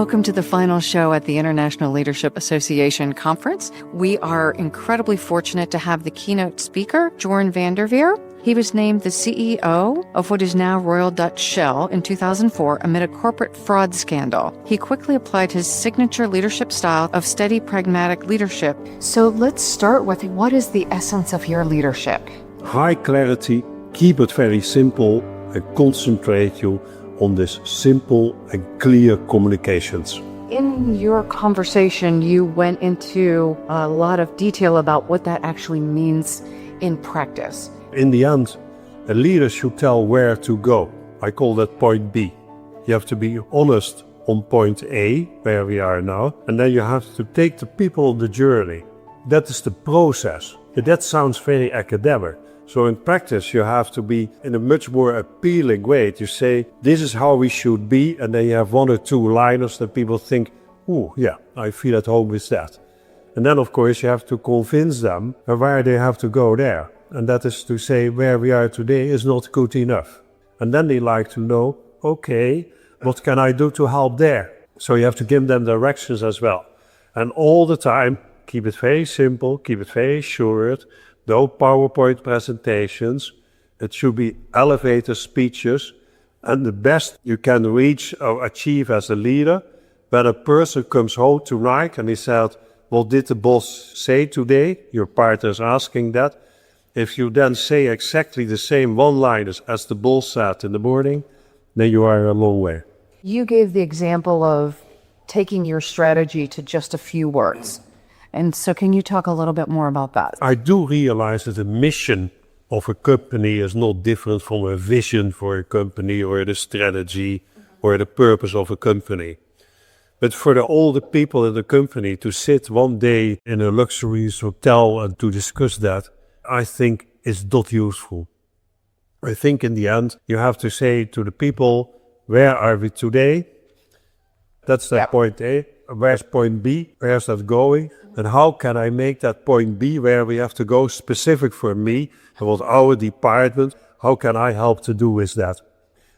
Welcome to the final show at the International Leadership Association Conference. We are incredibly fortunate to have the keynote speaker, Jeroen Van der Veer. He was named the CEO of what is now Royal Dutch Shell in 2004 amid a corporate fraud scandal. He quickly applied his signature leadership style of steady, pragmatic leadership. So let's start with, what is the essence of your leadership? High clarity, keep it very simple, and concentrate you on this simple and clear communications. In your conversation, you went into a lot of detail about what that actually means in practice. In the end, a leader should tell where to go. I call that point B. You have to be honest on point A, where we are now, and then you have to take the people on the journey. That is the process. That sounds very academic. So in practice, you have to be in a much more appealing way to say, this is how we should be, and then you have one or two liners that people think, oh yeah, I feel at home with that. And then of course you have to convince them where they have to go there. And that is to say, where we are today is not good enough. And then they like to know, okay, what can I do to help there? So you have to give them directions as well. And all the time, keep it very simple, keep it very short. No PowerPoint presentations. It should be elevator speeches. And the best you can reach or achieve as a leader, when a person comes home tonight and he said, what did the boss say today? Your partner is asking that. If you then say exactly the same one-liners as the boss said in the morning, then you are a long way. You gave the example of taking your strategy to just a few words. And so can you talk a little bit more about that? I do realize that the mission of a company is not different from a vision for a company or the strategy or the purpose of a company. But for all the people in the company to sit one day in a luxury hotel and to discuss that, I think is not useful. I think in the end, you have to say to the people, where are we today? That's that point A. Where's point B? Where's that going? And how can I make that point B where we have to go specific for me and what our department, how can I help to do with that?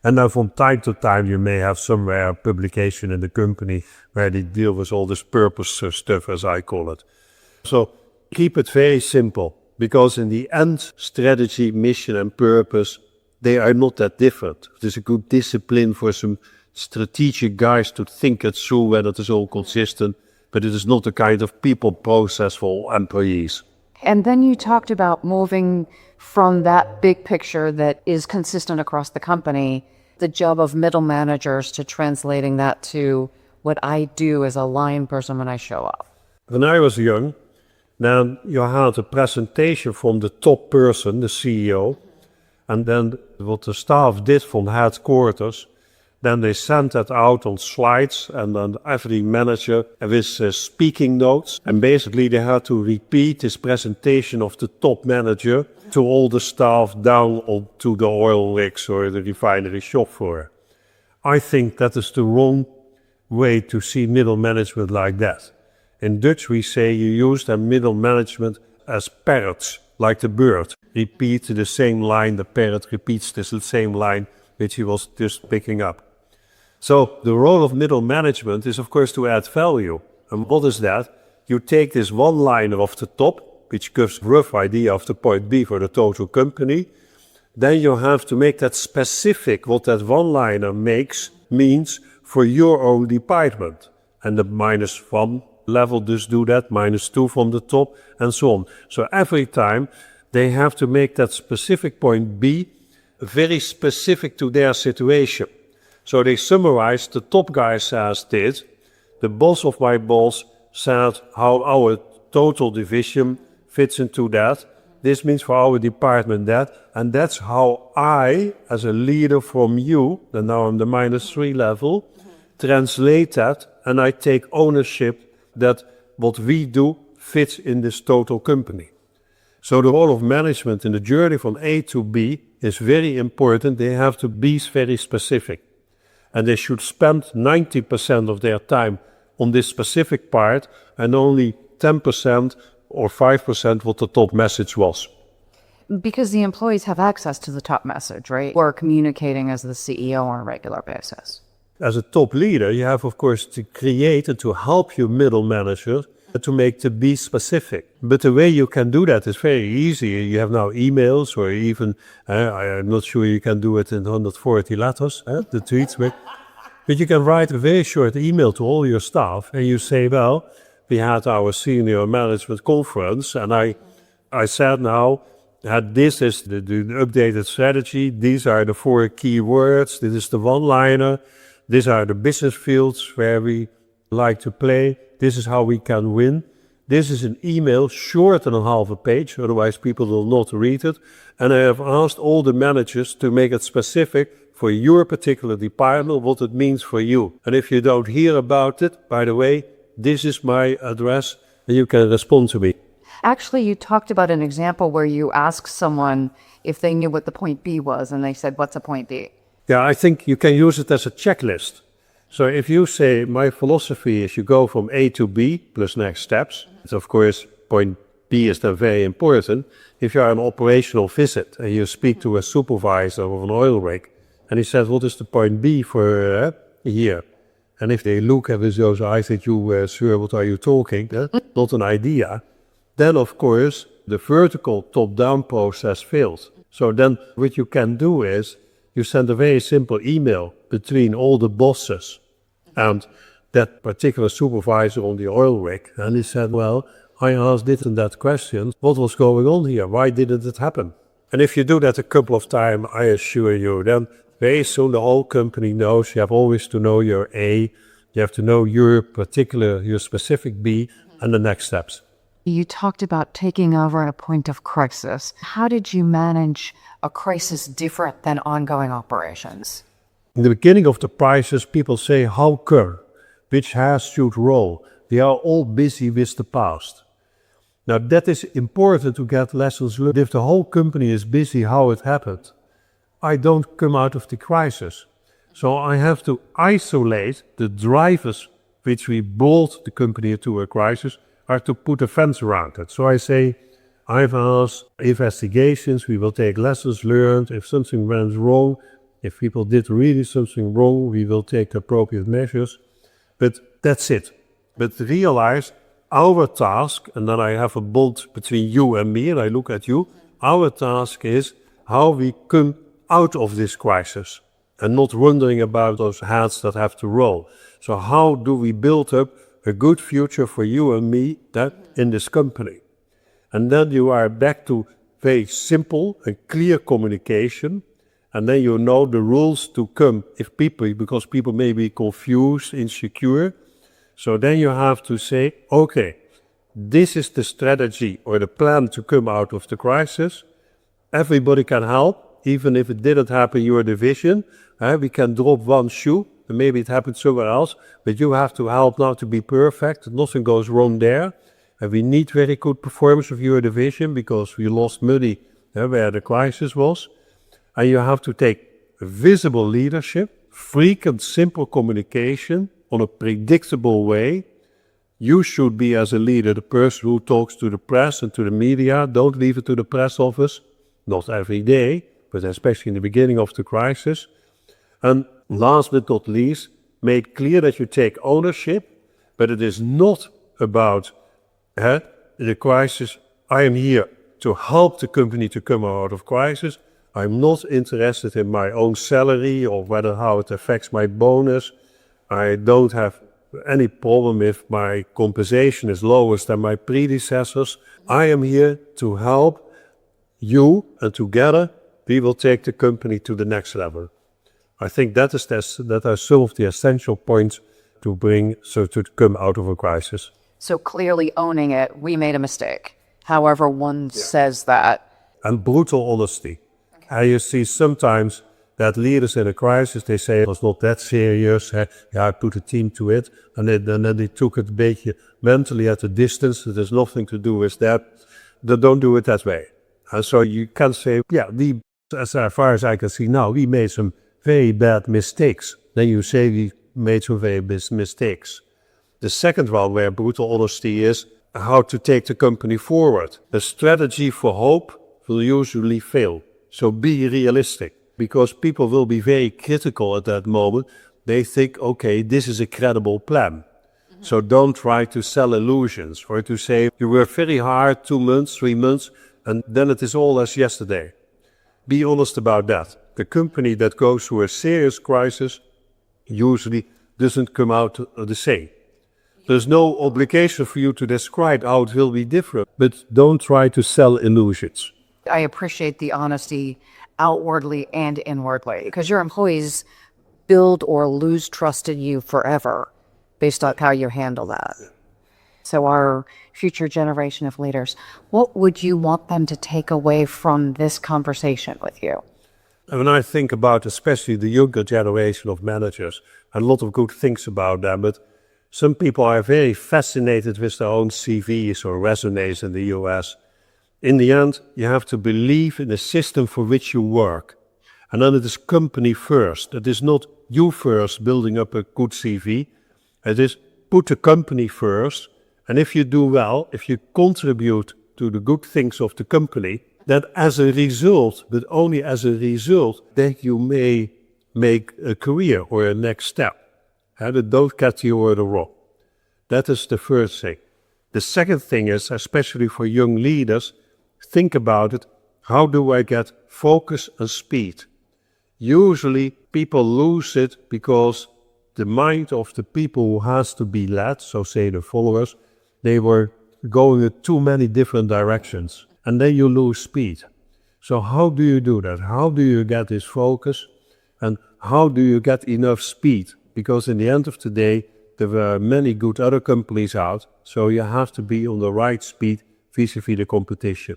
And now from time to time you may have somewhere a publication in the company where they deal with all this purpose stuff, as I call it. So keep it very simple, because in the end, strategy, mission and purpose, they are not that different. There's a good discipline for some strategic guys to think it through when it is all consistent, but it is not a kind of people process for employees. And then you talked about moving from that big picture that is consistent across the company, the job of middle managers, to translating that to what I do as a line person when I show up. When I was young, then you had a presentation from the top person, the CEO, and then what the staff did from headquarters, then they sent that out on slides, and then every manager with speaking notes. And basically they had to repeat this presentation of the top manager to all the staff down onto the oil rigs or the refinery shop floor. I think that is the wrong way to see middle management like that. In Dutch we say you use the middle management as parrots, like the bird. Repeat the same line, the parrot repeats the same line which he was just picking up. So the role of middle management is of course to add value. And what is that? You take this one liner off the top, which gives a rough idea of the point B for the total company. Then you have to make that specific what that one liner means for your own department. And the -1 level does do that, -2 from the top, and so on. So every time they have to make that specific point B very specific to their situation. So they summarized, the top guy says this, the boss of my boss said how our total division fits into that. This means for our department that, and that's how I, as a leader from you, and now I'm the -3 level, translate that, and I take ownership that what we do fits in this total company. So the role of management in the journey from A to B is very important. They have to be very specific. And they should spend 90% of their time on this specific part and only 10% or 5% what the top message was. Because the employees have access to the top message, right? Or communicating as the CEO on a regular basis. As a top leader, you have, of course, to create and to help your middle managers to make the be specific. But the way you can do that is very easy. You have now emails, or even, I'm not sure you can do it in 140 letters, the tweets. But you can write a very short email to all your staff, and you say, well, we had our senior management conference, and I said now, this is the updated strategy, these are the 4 key words, this is the one-liner, these are the business fields where we like to play, this is how we can win. This is an email shorter than half a page, otherwise people will not read it. And I have asked all the managers to make it specific for your particular department, what it means for you. And if you don't hear about it, by the way, this is my address, and you can respond to me. Actually, you talked about an example where you asked someone if they knew what the point B was, and they said, what's a point B? Yeah, I think you can use it as a checklist. So if you say, my philosophy is you go from A to B plus next steps, of course, point B is then very important. If you are on an operational visit and you speak to a supervisor of an oil rig, and he says, what is the point B for a year? And if they look at with those eyes at you, sir, what are you talking? Not an idea. Then, of course, the vertical top-down process fails. So then what you can do is you send a very simple email between all the bosses and that particular supervisor on the oil rig. And he said, well, I asked this and that question. What was going on here? Why didn't it happen? And if you do that a couple of times, I assure you, then very soon the whole company knows. You have always to know your A, you have to know your specific B, and the next steps. You talked about taking over at a point of crisis. How did you manage a crisis different than ongoing operations? In the beginning of the crisis, people say, how come? Which has should roll? They are all busy with the past. Now that is important to get lessons learned. If the whole company is busy how it happened, I don't come out of the crisis. So I have to isolate the drivers which we brought the company into a crisis, are to put a fence around it. So I say, I've asked investigations, we will take lessons learned. If something went wrong, if people did really something wrong, we will take the appropriate measures. But that's it. But realize our task, and then I have a bond between you and me, and I look at you, our task is how we come out of this crisis and not wondering about those hats that have to roll. So how do we build up a good future for you and me in this company? And then you are back to very simple and clear communication, and then you know the rules to come because people may be confused, insecure. So then you have to say, okay, this is the strategy or the plan to come out of the crisis. Everybody can help, even if it didn't happen in your division. We can drop one shoe, and maybe it happened somewhere else, but you have to help now to be perfect. Nothing goes wrong there. And we need very good performance of your division because we lost money where the crisis was. And you have to take visible leadership, frequent, simple communication on a predictable way. You should be, as a leader, the person who talks to the press and to the media. Don't leave it to the press office, not every day, but especially in the beginning of the crisis. And last but not least, make clear that you take ownership, but it is not about the crisis. I am here to help the company to come out of crisis. I'm not interested in my own salary or how it affects my bonus. I don't have any problem if my compensation is lower than my predecessors. I am here to help you, and together we will take the company to the next level. I think that are some of the essential points to come out of a crisis. So clearly owning it, we made a mistake. However one says that. And brutal honesty. And you see sometimes that leaders in a crisis, they say it was not that serious. I put a team to it. And then they took it a beetje mentally at a distance. It has nothing to do with that. They don't do it that way. And so you can say, as far as I can see now, we made some very bad mistakes. Then you say we made some very bad mistakes. The second one, where brutal honesty is how to take the company forward. A strategy for hope will usually fail. So be realistic, because people will be very critical at that moment. they think, okay, this is a credible plan. So don't try to sell illusions or to say you work very hard 2 months, 3 months, and then it is all as yesterday. Be honest about that. The company that goes through a serious crisis usually doesn't come out the same. There's no obligation for you to describe how it will be different, but don't try to sell illusions. I appreciate the honesty outwardly and inwardly, because your employees build or lose trust in you forever based on how you handle that. So our future generation of leaders, what would you want them to take away from this conversation with you? And when I think about especially the younger generation of managers, a lot of good things about them, but some people are very fascinated with their own CVs or resumes in the US. In the end, you have to believe in the system for which you work. And then it is company first. It is not you first building up a good CV. It is put the company first. And if you do well, if you contribute to the good things of the company, then as a result, but only as a result, that you may make a career or a next step. And don't get you over the wrong. That is the first thing. The second thing is, especially for young leaders, think about it. How do I get focus and speed? Usually people lose it because the mind of the people who has to be led, so say the followers, they were going in too many different directions. And then you lose speed. So how do you do that? How do you get this focus? And how do you get enough speed? Because in the end of the day, there were many good other companies out. So you have to be on the right speed vis-a-vis the competition.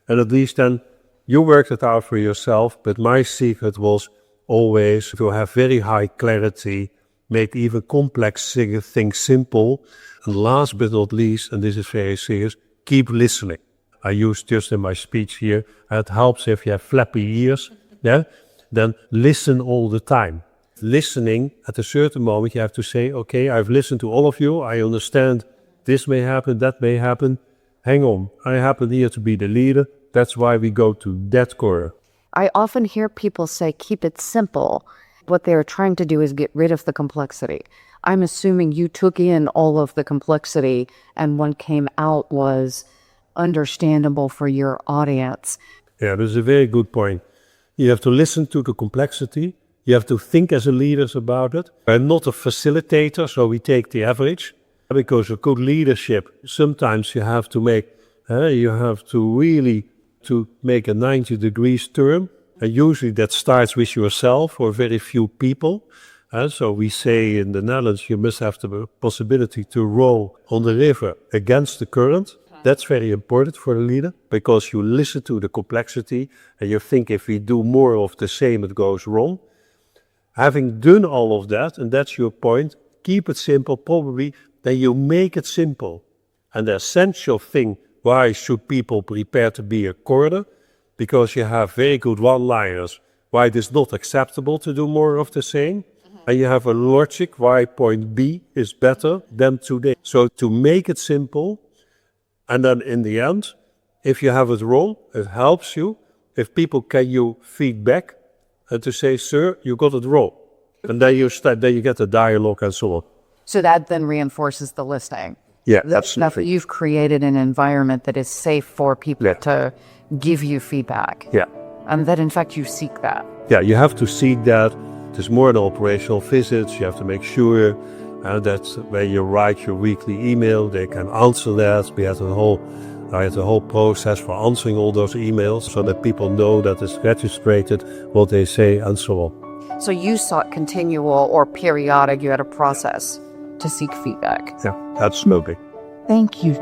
And at least then you worked it out for yourself. But my secret was always to have very high clarity, make even complex things simple. And last but not least, and this is very serious, keep listening. I use just in my speech here, it helps if you have flappy ears, yeah? Then listen all the time. Listening, at a certain moment you have to say, okay, I've listened to all of you, I understand this may happen, that may happen. Hang on, I happen here to be the leader, that's why we go to that corner. I often hear people say, keep it simple. What they're trying to do is get rid of the complexity. I'm assuming you took in all of the complexity and what came out was understandable for your audience. Yeah, that's a very good point. You have to listen to the complexity. You have to think as a leader about it. I'm not a facilitator, so we take the average. Because of good leadership, sometimes you have to make, to make a 90 degrees turn. And usually that starts with yourself or very few people. So we say in the Netherlands, you must have the possibility to row on the river against the current. That's very important for a leader because you listen to the complexity and you think if we do more of the same, it goes wrong. Having done all of that, and that's your point, keep it simple, probably, then you make it simple. And the essential thing, why should people prepare to be a corner? Because you have very good one-liners, why it is not acceptable to do more of the same. And you have a logic why point B is better than today. So to make it simple, and then in the end, if you have it wrong, it helps you. If people can you feedback and to say, sir, you got it wrong. And then you get a dialogue and so on. So that then reinforces the listening. Yeah, absolutely. You've created an environment that is safe for people to give you feedback. Yeah. And that in fact you seek that. Yeah, you have to seek that. There's more than operational visits. You have to make sure that when you write your weekly email, they can answer that. We had a whole process for answering all those emails so that people know that it's registered, what they say, and so on. So you sought continual or periodic, you had a process to seek feedback. Yeah, absolutely. Thank you.